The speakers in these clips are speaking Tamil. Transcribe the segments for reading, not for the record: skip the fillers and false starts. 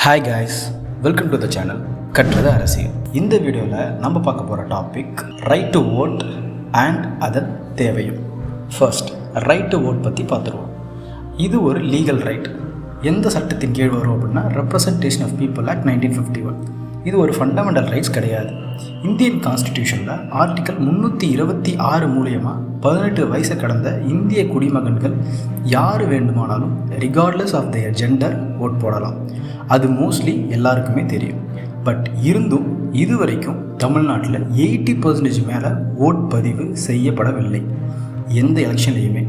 Hi guys, welcome to the channel கற்றது அரசியல். இந்த வீடியோவில் நம்ம பார்க்க போகிற topic right to vote and அதன் தேவையும். ஃபர்ஸ்ட், ரைட் டு ஓட் பற்றி பார்த்துருவோம். இது ஒரு லீகல் ரைட். எந்த சட்டத்தின் கீழ் வரும் அப்படின்னா ரெப்ரசன்டேஷன் ஆஃப் பீப்புள் ஆக்ட் 1951. இது ஒரு ஃபண்டமெண்டல் ரைட்ஸ் கிடையாது. இந்தியன் கான்ஸ்டிடியூஷனில் ஆர்டிக்கல் 326 மூலயமா 18 வயசை கடந்த இந்திய குடிமகன்கள் யார் வேண்டுமானாலும் regardless of their gender vote போடலாம். அது மோஸ்ட்லி எல்லாருக்குமே தெரியும். பட் இருந்தும் இதுவரைக்கும் தமிழ்நாட்டில் 80% மேலே ஓட் பதிவு செய்யப்படவில்லை எந்த எலெக்ஷன்லேயுமே.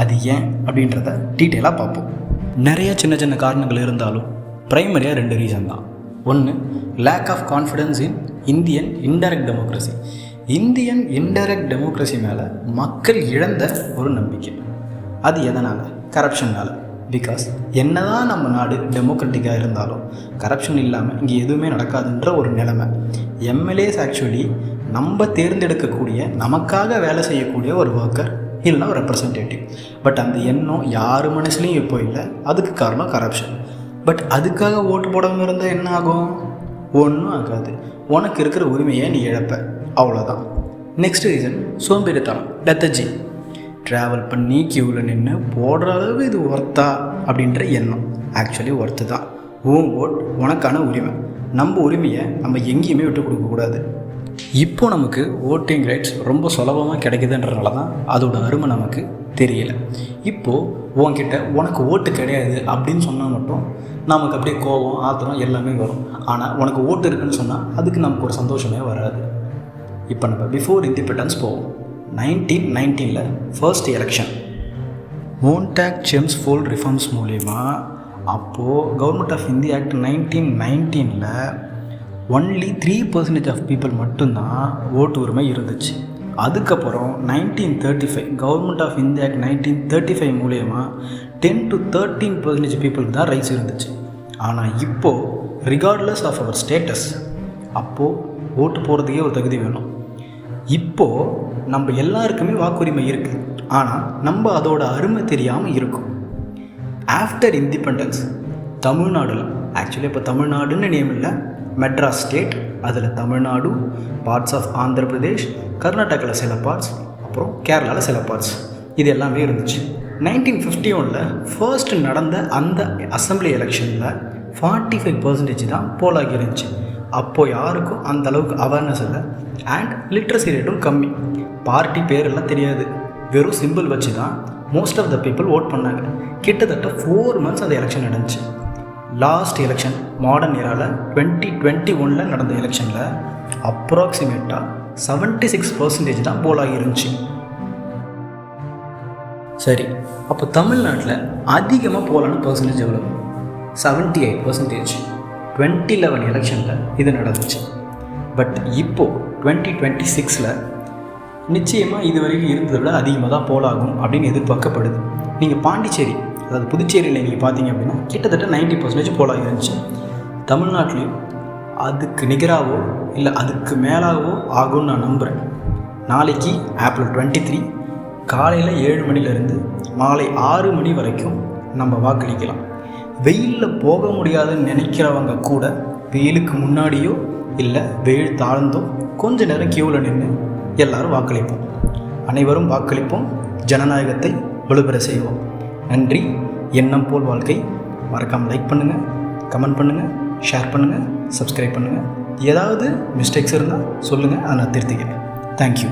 அது ஏன் அப்படின்றத டீட்டெயிலாக பார்ப்போம். நிறைய சின்ன சின்ன காரணங்கள் இருந்தாலும் ப்ரைமரியாக 2 ரீசன் தான். ஒன்று, lack of confidence in Indian indirect democracy. Indian indirect democracy மேலே மக்கள் இழந்த ஒரு நம்பிக்கை. அது எதனால்? கரப்ஷனால். பிகாஸ் என்னதான் நம்ம நாடு டெமோக்ராட்டிக்காக இருந்தாலும் கரப்ஷன் இல்லாமல் இங்கே எதுவுமே நடக்காதுன்ற ஒரு நிலைமை. எம்எல்ஏஸ் ஆக்சுவலி நம்ம தேர்ந்தெடுக்கக்கூடிய நமக்காக வேலை செய்யக்கூடிய ஒரு ஒர்க்கர் இல்லைனா ஒரு ரெப்ரசன்டேட்டிவ். பட் அந்த எண்ணம் யார் மனசுலையும் இப்போ இல்லை. அதுக்கு காரணம் கரப்ஷன். பட் அதுக்காக ஓட்டு போடாமல் இருந்தால் என்ன ஆகும்? ஒன்றும் ஆகாது. உனக்கு இருக்கிற உரிமையை நீ இழப்ப, அவ்வளோதான். நெக்ஸ்ட் ரீசன், சோம்பேறித்தனம், லெத்தர்ஜி. ட்ராவல் பண்ணி க்யூவில் நின்று போடுற அளவு இது ஒர்த்தா அப்படின்ற எண்ணம். ஆக்சுவலி ஒர்த்து தான். ஓன் ஓட் உனக்கான உரிமை. நம்ம உரிமையை நம்ம எங்கேயுமே விட்டு கொடுக்கக்கூடாது. இப்போ நமக்கு ஓட்டிங் ரைட்ஸ் ரொம்ப சுலபமாக கிடைக்குதுன்றனால தான் அதோட அருமை நமக்கு தெரியல. இப்போது உன்கிட்ட உனக்கு ஓட்டு கிடையாது அப்படின்னு சொன்னால் மட்டும் நமக்கு அப்படியே கோபம், ஆத்திரம் எல்லாமே வரும். ஆனால் உனக்கு ஓட்டு இருக்குன்னு சொன்னால் அதுக்கு நமக்கு ஒரு சந்தோஷமே வராது. இப்போ நம்ம பிஃபோர் இண்டிபெண்டன்ஸ் போவோம். 1919 first election Montagu Chelmsford reforms மூலயமா அப்போது government of India act 1919 only 3% of people மட்டும்தான் ஓட்டு உரிமை இருந்துச்சு. அதுக்கப்புறம் 1935 கவர்மெண்ட் ஆஃப் இந்தியா ஆக்ட் 1935 மூலயமா 10 to 13% பீப்புளுக்கு தான் ரைட்ஸ் இருந்துச்சு. ஆனால் இப்போது ரிகார்ட்லெஸ் ஆஃப் அவர் ஸ்டேட்டஸ், அப்போது ஓட்டு போகிறதுக்கே ஒரு தகுதி வேணும். இப்போது நம்ம எல்லாருக்குமே வாக்குரிமை இருக்குது. ஆனால் நம்ம அதோட அருமை தெரியாமல் இருக்கும். ஆஃப்டர் இண்டிபெண்டன்ஸ் தமிழ்நாடுல ஆக்சுவலி இப்போ தமிழ்நாடுன்னு நேம் இல்லை, மெட்ராஸ் ஸ்டேட், அதில் தமிழ்நாடு, பார்ட்ஸ் ஆஃப் ஆந்திர பிரதேஷ், கர்நாடகாவில் சில பார்ட்ஸ், அப்புறம் கேரளாவில் சில பார்ட்ஸ், இது எல்லாமே இருந்துச்சு. 1951 ஃபர்ஸ்ட் நடந்த அந்த அசம்பிளி எலெக்ஷனில் 45% தான் போலாகி இருந்துச்சு. அப்போது யாருக்கும் அந்த அளவுக்கு அவேர்னஸ் இல்லை அண்ட் லிட்ரஸி ரேட்டும் கம்மி. பார்ட்டி பேரெல்லாம் தெரியாது, வெறும் சிம்பிள் வச்சு தான் most of the people vote பண்ணாங்க. கிட்டத்தட்ட 4 months அந்த எலெக்ஷன் நடந்துச்சு. லாஸ்ட் எலெக்ஷன் மாடர்ன் ஏராவில் 2021 நடந்த எலெக்ஷனில் அப்ராக்சிமேட்டாக 76% தான் போலாகி இருந்துச்சு. சரி, அப்போ தமிழ்நாட்டில் அதிகமாக போலான பர்சன்டேஜ் எவ்வளவு? 78%. 2011 எலெக்ஷனில் இது நடந்துச்சு. பட் இப்போது 2026 நிச்சயமாக இது வரைக்கும் இருந்ததை விட அதிகமாக தான் போலாகும் அப்படின்னு எதிர்பார்க்கப்படுது. நீங்கள் பாண்டிச்சேரி, அதாவது புதுச்சேரியில் நீங்கள் பார்த்தீங்க அப்படின்னா கிட்டத்தட்ட 90% போலாகி இருந்துச்சு. தமிழ்நாட்டிலையும் அதுக்கு நிகராகவோ இல்லை அதுக்கு மேலாகவோ ஆகும்னு நான் நம்புகிறேன். நாளைக்கு ஏப்ரல் 23 காலையில் 7 மணிலேருந்து மாலை 6 மணி வரைக்கும் நம்ம வாக்களிக்கலாம். வெயிலில் போக முடியாதுன்னு நினைக்கிறவங்க கூட வெயிலுக்கு முன்னாடியோ இல்லை வெயில் தாழ்ந்தோ கொஞ்ச நேரம் க்யூவில் நின்று எல்லாரும் வாக்களிப்போம். அனைவரும் வாக்களிப்போம், ஜனநாயகத்தை வலுப்பெற செய்வோம். நன்றி. எண்ணம் போல் வாழ்க்கை. மறக்காமல் லைக் பண்ணுங்கள், கமெண்ட் பண்ணுங்கள், ஷேர் பண்ணுங்கள், சப்ஸ்கிரைப் பண்ணுங்கள். ஏதாவது மிஸ்டேக்ஸ் இருந்தால் சொல்லுங்கள், அதை நான் திருத்திக்கிறேன். தேங்க்யூ.